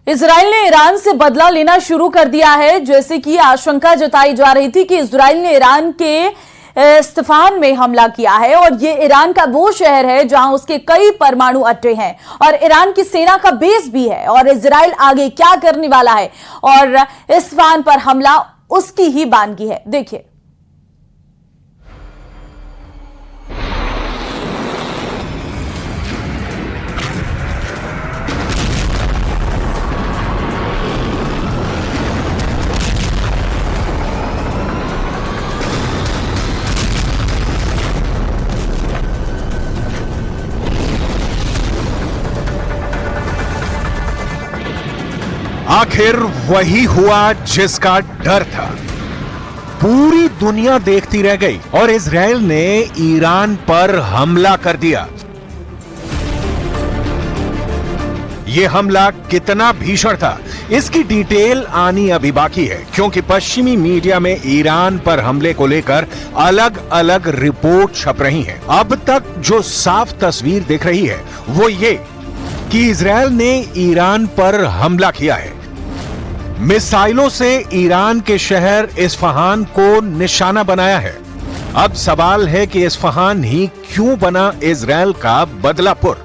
Israel ने Iran से बदला लेना शुरू कर दिया है। जैसे कि आशंका जताई जा रही थी कि इजराइल ने ईरान के इस्फहान में हमला किया है और ये ईरान का वो शहर है जहां उसके कई परमाणु अड्डे हैं और ईरान की सेना का बेस भी है। और इजराइल आगे क्या करने वाला है और इस्फहान पर हमला उसकी ही बानगी है। देखिए, आखिर वही हुआ जिसका डर था। पूरी दुनिया देखती रह गई और इजराइल ने ईरान पर हमला कर दिया। यह हमला कितना भीषण था, इसकी डिटेल आनी अभी बाकी है, क्योंकि पश्चिमी मीडिया में ईरान पर हमले को लेकर अलग अलग रिपोर्ट छप रही हैं। अब तक जो साफ तस्वीर दिख रही है वो ये कि इजराइल ने ईरान पर हमला किया है। मिसाइलों से ईरान के शहर इस्फहान को निशाना बनाया है। अब सवाल है कि इस्फहान ही क्यों बना इजराइल का बदलापुर।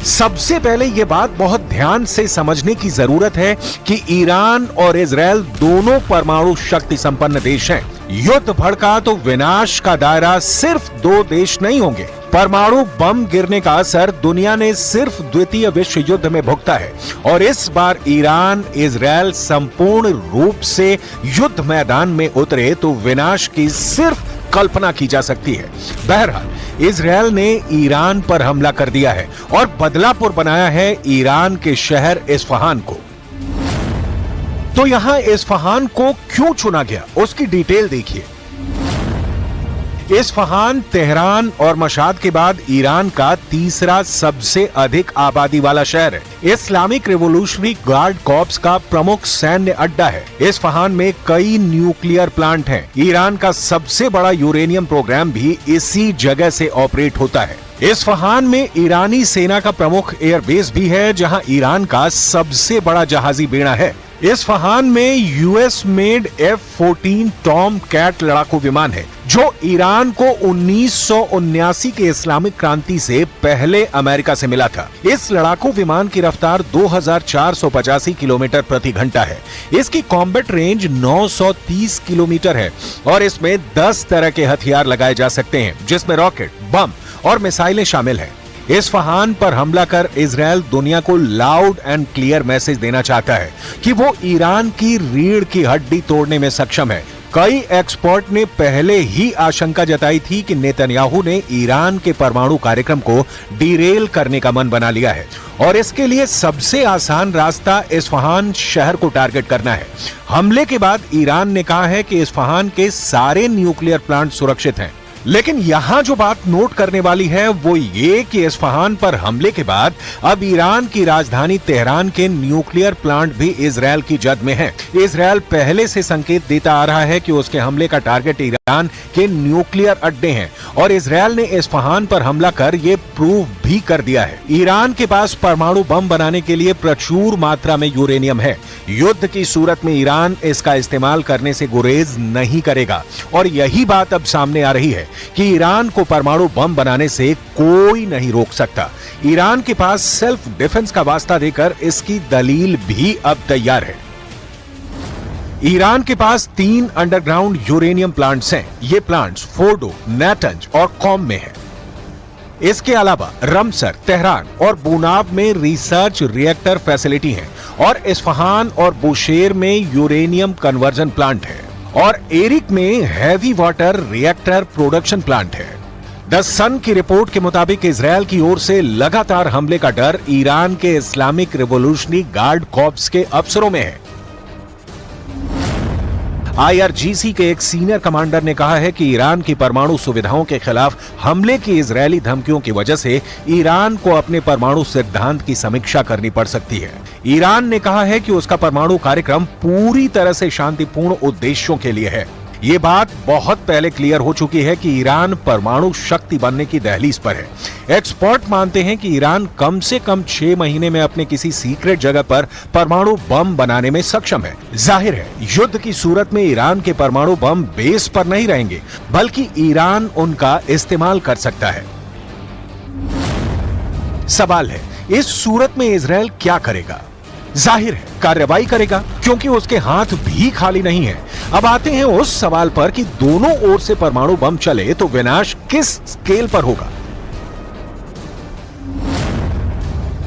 सबसे पहले यह बात बहुत ध्यान से समझने की जरूरत है कि ईरान और इजराइल दोनों परमाणु शक्ति संपन्न देश हैं। युद्ध भड़का तो विनाश का दायरा सिर्फ दो देश नहीं होंगे। परमाणु बम गिरने का असर दुनिया ने सिर्फ द्वितीय विश्व युद्ध में भुगता है और इस बार ईरान इजराइल संपूर्ण रूप से युद्ध मैदान में उतरे तो विनाश की सिर्फ कल्पना की जा सकती है। बहरहाल इजराइल ने ईरान पर हमला कर दिया है और बदलापुर बनाया है ईरान के शहर इस्फहान को। तो यहां इस्फहान को क्यों चुना गया, उसकी डिटेल देखिए। इस्फहान, तेहरान और मशाद के बाद ईरान का तीसरा सबसे अधिक आबादी वाला शहर है। इस्लामिक रिवॉल्यूशनरी गार्ड कॉर्प्स का प्रमुख सैन्य अड्डा है। इस्फहान में कई न्यूक्लियर प्लांट हैं। ईरान का सबसे बड़ा यूरेनियम प्रोग्राम भी इसी जगह से ऑपरेट होता है। इस्फहान में ईरानी सेना का प्रमुख एयरबेस भी है, जहां ईरान का सबसे बड़ा जहाजी बेड़ा है। इस्फहान में US made F-14 Tom cat लड़ाकू विमान है, जो ईरान को 1979 के इस्लामिक क्रांति से पहले अमेरिका से मिला था। इस लड़ाकू विमान की रफ्तार 2485 किलोमीटर प्रति घंटा है। इसकी कॉम्बैट रेंज 930 किलोमीटर है और इसमें 10 तरह के हथियार लगाए जा सकते हैं, जिसमें रॉकेट, बम और मिसाइलें शामिल हैं। इस्फहान पर हमला कर इजराइल दुनिया को लाउड एंड क्लियर मैसेज देना चाहता है कि वो ईरान की रीढ़ की हड्डी तोड़ने में सक्षम है। कई एक्सपर्ट ने पहले ही आशंका जताई थी कि नेतन्याहू ने ईरान के परमाणु कार्यक्रम को डिरेल करने का मन बना लिया है और इसके लिए सबसे आसान रास्ता इस्फहान शहर को टारगेट करना है। हमले के बाद ईरान ने कहा है कि इस्फहान के सारे न्यूक्लियर प्लांट सुरक्षित हैं। लेकिन यहां जो बात नोट करने वाली है वो ये कि इस्फहान पर हमले के बाद अब ईरान की राजधानी तेहरान के न्यूक्लियर प्लांट भी इजराइल की जद में है। इजराइल पहले से संकेत देता आ रहा है कि उसके हमले का टारगेट ईरान के न्यूक्लियर अड्डे हैं और इजराइल ने इस्फहान पर हमला कर ये प्रूव भी कर दिया है। ईरान के पास परमाणु बम बनाने के लिए प्रचुर मात्रा में यूरेनियम है। युद्ध की सूरत में ईरान इसका इस्तेमाल करने से गुरेज नहीं करेगा और यही बात अब सामने आ रही है कि ईरान को परमाणु बम बनाने से कोई नहीं रोक सकता। ईरान के पास सेल्फ डिफेंस का वास्ता देकर इसकी दलील भी अब तैयार है। ईरान के पास 3 अंडरग्राउंड यूरेनियम प्लांट्स हैं। ये प्लांट्स फोर्डो, नाटंज और कॉम में हैं। इसके अलावा रमसर, तेहरान और बुनाब में रिसर्च रिएक्टर फैसिलिटी है और इस्फहान और बुशेर में यूरेनियम कन्वर्जन प्लांट है और एरिक में heavy water reactor production plant है। द सन की रिपोर्ट के मुताबिक इजराइल की ओर से लगातार हमले का डर ईरान के इस्लामिक रिवॉल्यूशनरी गार्ड कॉर्प्स के अफसरों में है। IRGC के एक सीनियर कमांडर ने कहा है कि ईरान की परमाणु सुविधाओं के खिलाफ हमले की इजरायली धमकियों की वजह से ईरान को अपने परमाणु सिद्धांत की समीक्षा करनी पड़ सकती है। ईरान ने कहा है कि उसका परमाणु कार्यक्रम पूरी तरह से शांतिपूर्ण उद्देश्यों के लिए है। ये बात बहुत पहले क्लियर हो चुकी है कि ईरान परमाणु शक्ति बनने की दहलीज पर है। एक्सपर्ट मानते हैं कि ईरान कम से कम 6 महीने में अपने किसी सीक्रेट जगह पर परमाणु बम बनाने में सक्षम है। जाहिर है, युद्ध की सूरत में ईरान के परमाणु बम बेस पर नहीं रहेंगे, बल्कि ईरान उनका इस्तेमाल कर सकता है। सवाल है, इस सूरत में इजराइल क्या करेगा? जाहिर है, कार्रवाई करेगा, क्योंकि उसके हाथ भी खाली नहीं है। अब आते हैं उस सवाल पर कि दोनों ओर से परमाणु बम चले तो विनाश किस स्केल पर होगा।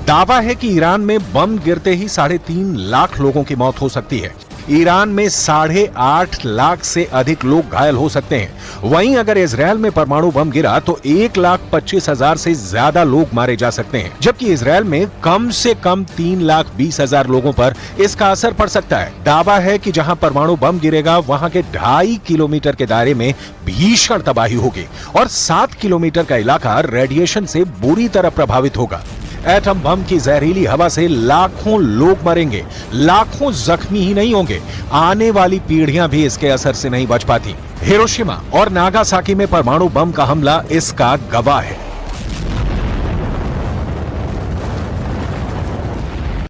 दावा है कि ईरान में बम गिरते ही 3.5 लाख लोगों की मौत हो सकती है। ईरान में 8.5 लाख से अधिक लोग घायल हो सकते हैं। वहीं अगर इजराइल में परमाणु बम गिरा तो 1,25,000 से ज्यादा लोग मारे जा सकते हैं, जबकि इजराइल में कम से कम 3,20,000 लोगों पर इसका असर पड़ सकता है। दावा है कि जहां परमाणु बम गिरेगा वहां के 2.5 किलोमीटर के दायरे में भीषण तबाही होगी और 7 किलोमीटर का इलाका रेडिएशन से बुरी तरह प्रभावित होगा। एटम बम की जहरीली हवा से लाखों लोग मरेंगे, लाखों जख्मी ही नहीं होंगे, आने वाली पीढ़ियां भी इसके असर से नहीं बच पाती। हिरोशिमा और नागासाकी में परमाणु बम का हमला इसका गवाह है।